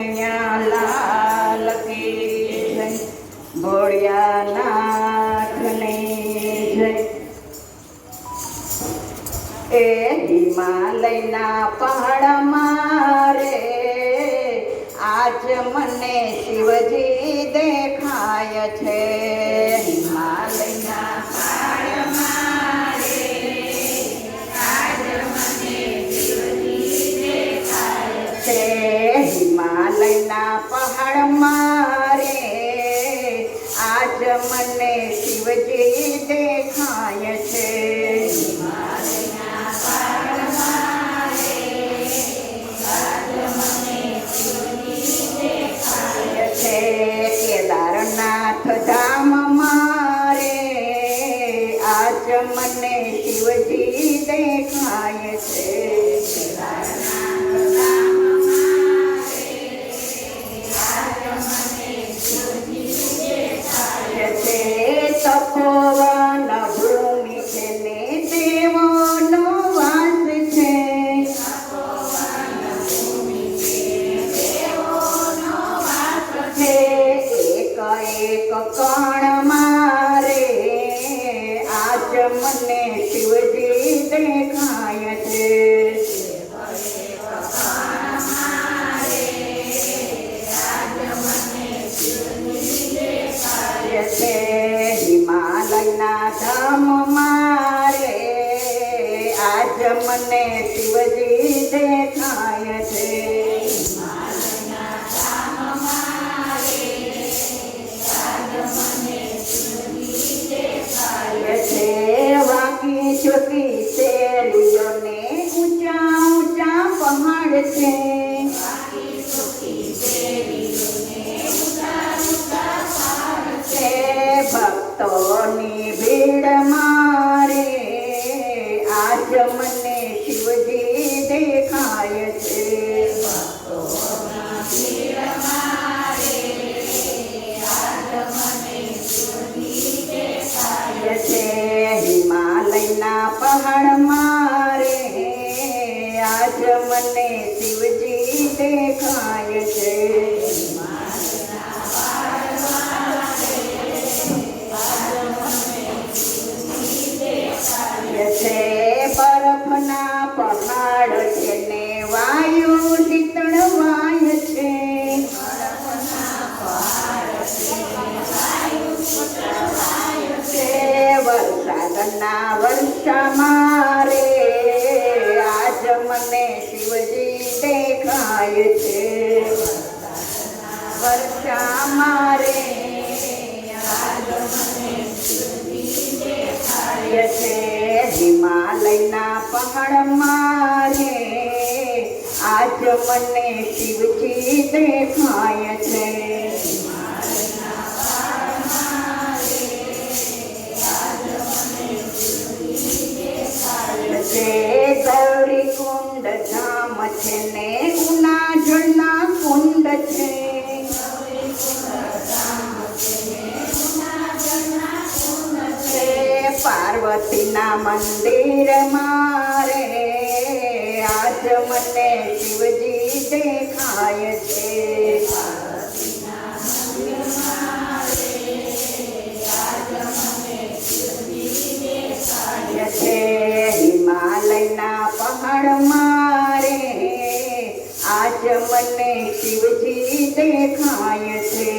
લાલ કી જય, ભોળિયાનાથને જય। એ હિમાલયના પહાડમાં રે આજ મને શિવજી દેખાય છે। હિમાલયના પહાડમાં રે આજ મને શિવજી દેખાય છે। હિમાલયના પહાડમાં રે આજ મને શિવજી દેખાય છે। કેદારનાથ ધામ મારે આજ મને શિવજી દેખાય છે। તપોવન ભૂમિ છે ને દેવોનો વાસ છે। એક કણ મારે આજ મને શિવજી દેખાય છે। હિમાલયના ધામ મારે આજ મને શિવજી દેખાય છે। વાકી ચોકી શેરીઓને ઊંચા ઊંચા પહાડ છે। ભક્તોની ભીડ મારે આજ મને શિવજી દેખાય છે। હિમાલયના પહાડ મારે આજ મને શિવજી દેખાય છે। બરફના પહાડ છે ને વાયુ શીતળ વાય છે। વરસાદના વર્ષા મારે આજ મને શિવજી દેખાય છે। વર્ષા મારે હિમાલયના પહાડ મારે આજ મને શિવજી દેખાય છે। ગૌરી કુંડ ધામ છે ને ઉના જળના કુંડ છે। પાર્વતીના મંદિર મારે આજ મને શિવજી દેખાય છે। હિમાલયના પહાડ મારે આજ મને શિવજી દેખાય છે।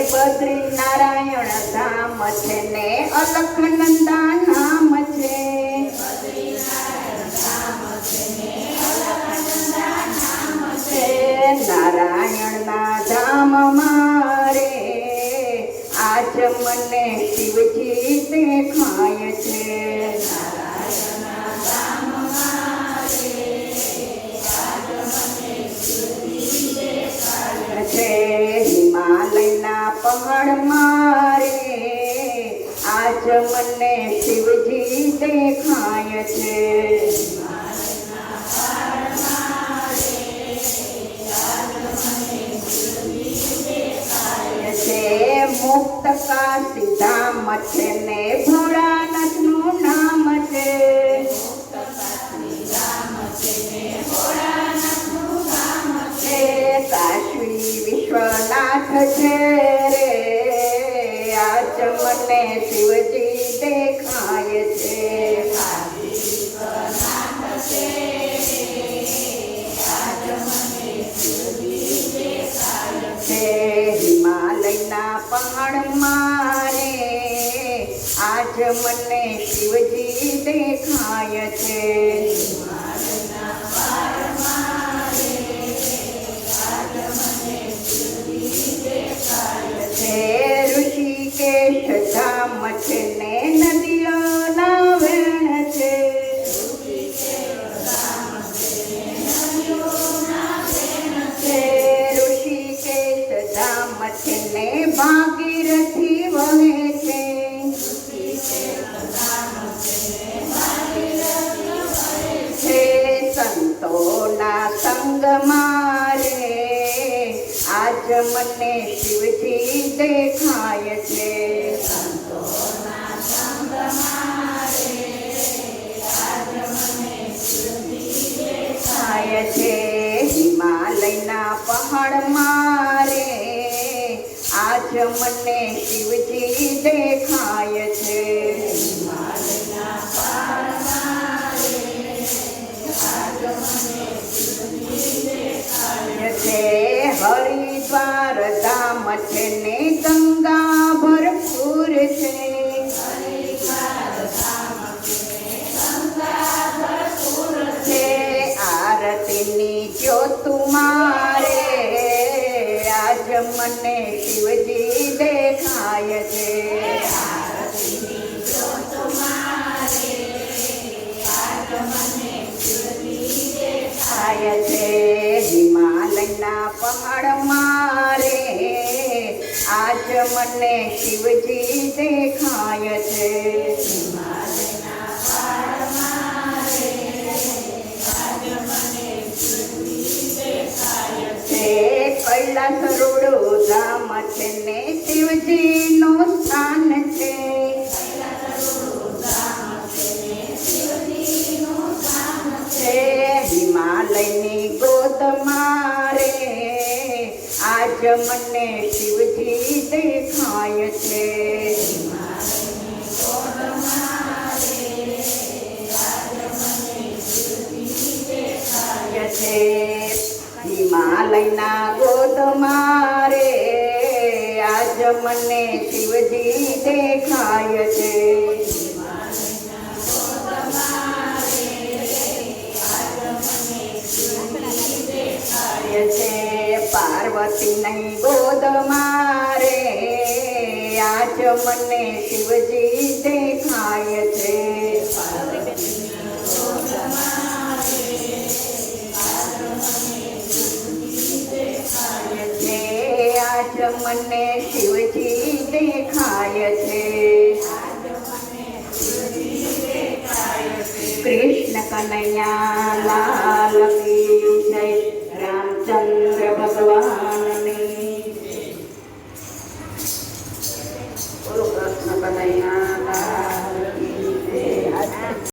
બદ્રીનારાયણ ધામ છે ને અલખનંદા નામ છે। નારાયણના ધામ મારે આજ મને શિવજી દેખાય છે। હિમાલયના પહાડ મારે આજ મને શિવજી દેખાય છે। મુક્ત કાશી ધામ છે ને ભોળાનાથ મને શિવજી દેખાય છે. ઋષિકેશ ધામ છે ને નદીઓના વેણ છે. ઋષિકેશ ધામ છે ને ભાગીરથી વહે છે. સંતોના સંગમાં રે આજ મને શિવજી દેખાય છે. દેખાય છે. હિમાલયના પહાડમાં રે આજ મને શિવજી દેખાય છે. હરિદ્વાર ધામ છે ને ગંગા ભરપૂર છે. આરતીની જ્યોત મારે આજ મને શિવજી દેખાય છે. હિમાલયના પહાડમાં રે આજ મને શિવજી દેખાય છે. કૈલાસ રોડો ધામ છે ને શિવજીનું સ્થાન છે. હિમાલયની ગોદમાં રે આજ મને શિવજી દેખાય છે. હિમાલયના ગોદમાં રે આજ મને શિવજી દેખાય છે. પાર્વતી નહીં ગોદમાં રે આજ મને શિવજી દેખાય છે. આજ મને શિવજી દેખાય છે. કૃષ્ણ કનૈયા